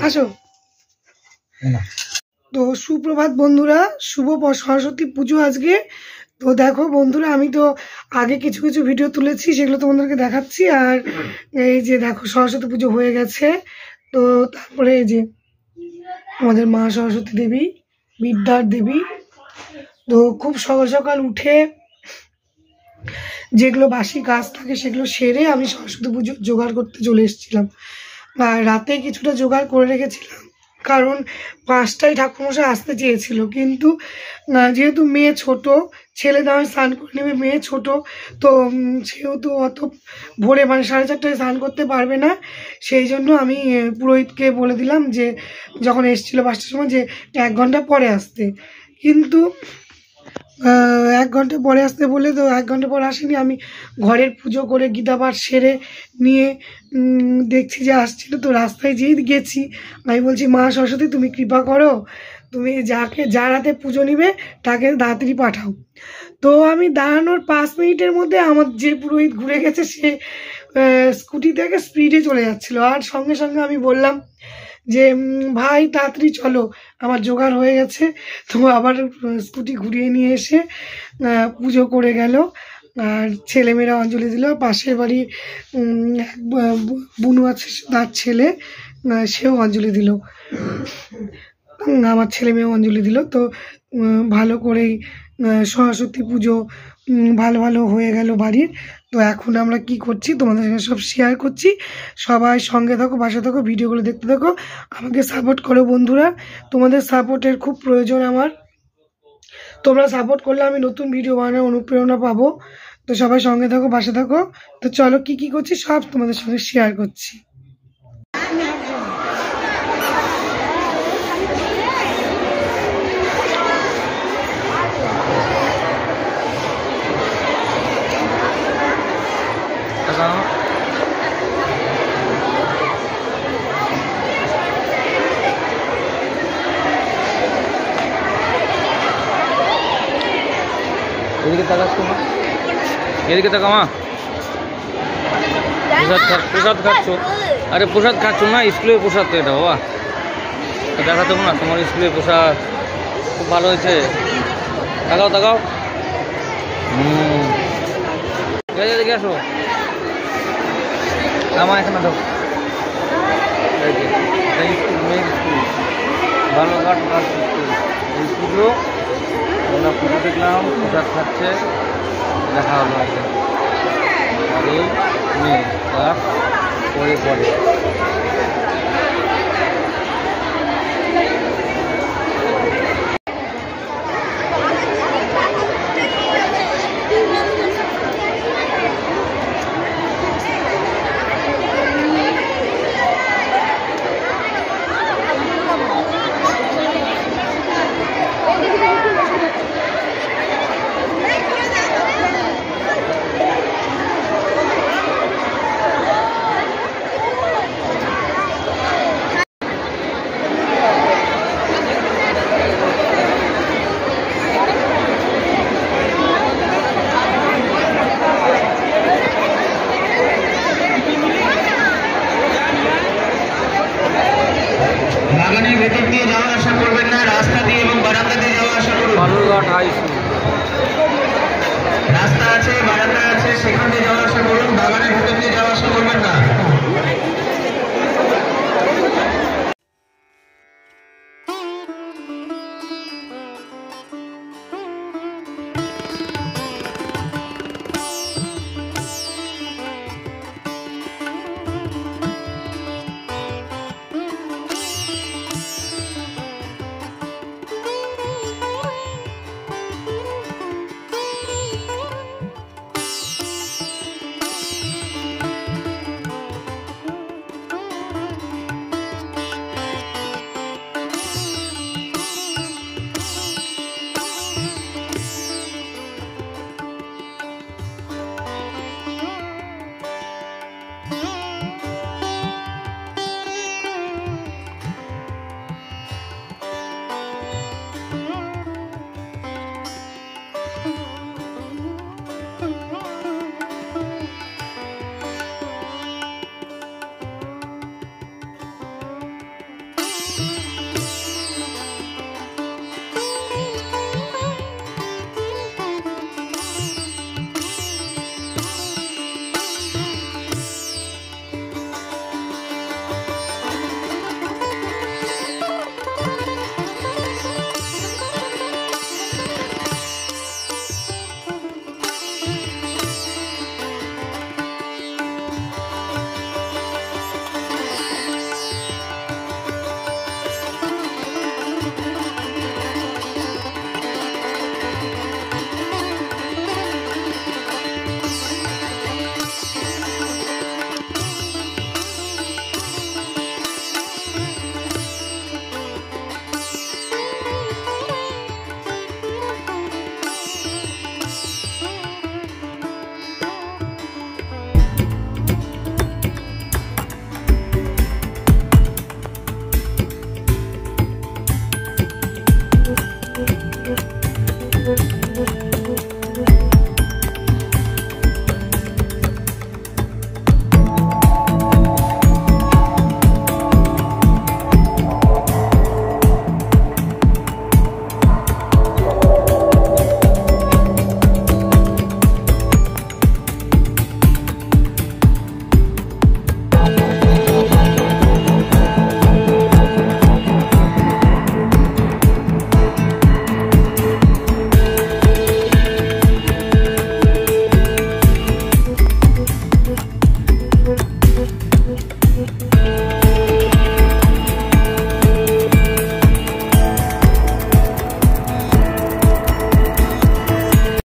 আসো। তো সুপ্রভাত বন্ধুরা, শুভ সরস্বতী পুজো আজকে। তো দেখো বন্ধুরা, আমি তো আগে কিছু কিছু ভিডিও তুলেছি, সেগুলো তোমাদেরকে দেখাচ্ছি। আর এই যে দেখো সরস্বতী পুজো হয়ে গেছে। তো তারপরে এই যে আমাদের মা সরস্বতী দেবী, বিদ্যার দেবী। তো খুব সকাল সকাল উঠে যেগুলো বাসি কাজ থাকে সেগুলো সেরে আমি সরস্বতী পুজো জোগাড় করতে চলে এসেছিলাম। আর রাতে কিছুটা জোগাড় করে রেখেছিলাম, কারণ 5টায় ঠাকুরমশাই আসতে চেয়েছিল, কিন্তু যেহেতু মেয়ে ছোট, ছেলে দামে স্নান করে নেবে, মেয়ে ছোট, তো সেহেতু অত ভোরে মানে 4:30টায় স্নান করতে পারবে না। সেই জন্য আমি পুরোহিতকে বলে দিলাম যে যখন এসেছিলো 5টার সময় যে 1 ঘন্টা পরে আসতে, কিন্তু 1 ঘন্টা পরে আসতে বলে তো 1 ঘন্টা পরে আসেনি। আমি ঘরের পুজো করে গীতা পাঠ সেরে নিয়ে দেখছি যে আসছিল। তো রাস্তায় যেই গেছি আমি বলছি, মা সরস্বতী তুমি কৃপা করো, তুমি যার হাতে পুজো নিবে তাকে তাড়াতাড়ি পাঠাও। তো আমি দাঁড়ানোর 5 মিনিটের মধ্যে আমার যে পুরোহিত ঘুরে গেছে, সে স্কুটি থেকে স্পিডে চলে যাচ্ছিলো। আর সঙ্গে সঙ্গে আমি বললাম যে ভাই তাড়াতাড়ি চলো, আমার জোগাড় হয়ে গেছে। তো আবার স্কুটি ঘুরিয়ে নিয়ে এসে পুজো করে গেল। আর ছেলেমেয়েরা অঞ্জলি দিল। পাশের বাড়ি বুনু আছে, তার ছেলে, সেও অঞ্জলি দিল, আমার ছেলে মেয়েও অঞ্জলি দিল। তো ভালো করেই সরস্বতী পুজো ভালো হয়ে গেল বাড়ির। তো এখন আমরা কি করছি তোমাদের সঙ্গে সব শেয়ার করছি। সবাই সঙ্গে থাকো, পাশে থাকো, ভিডিওগুলো দেখতে থাকো, আমাকে সাপোর্ট করো বন্ধুরা। তোমাদের সাপোর্টের খুব প্রয়োজন আমার। তোমরা সাপোর্ট করলে আমি নতুন ভিডিও বানানোর অনুপ্রেরণা পাবো। তো সবাই সঙ্গে থাকো, পাশে থাকো। তো চলো কি করছি সব তোমাদের সঙ্গে শেয়ার করছি। এদিকে তাকাচ্ছ মা, এদিকে তাকা মা। প্রসাদ খাচ্ছ? আরে প্রসাদ খাচ্ছ না, স্কুলের প্রসাদ তো এটা বাবা। দেখাতে না তোমার স্কুলের প্রসাদ, খুব ভালো হয়েছে। তাকাও এদিকে আসো। আমার এখানে দেখো মেয়ের স্কুল, বালুরঘাট স্কুল। এই স্কুলগুলো আমরা পুজো দেখলাম, প্রসাদ খাচ্ছে, দেখা হলো আগে। আর এই মেয়ে ক্লাস পরে বাগানের ভেতর দিয়ে যাওয়া আসা করবেন না, রাস্তা দিয়ে এবং বারান্দা দিয়ে যাওয়া আসা করুন। বালুরঘাট হাই স্কুল রাস্তা আছে, বারান্দা আছে, সেখান দিয়ে যাওয়া আসা করুন।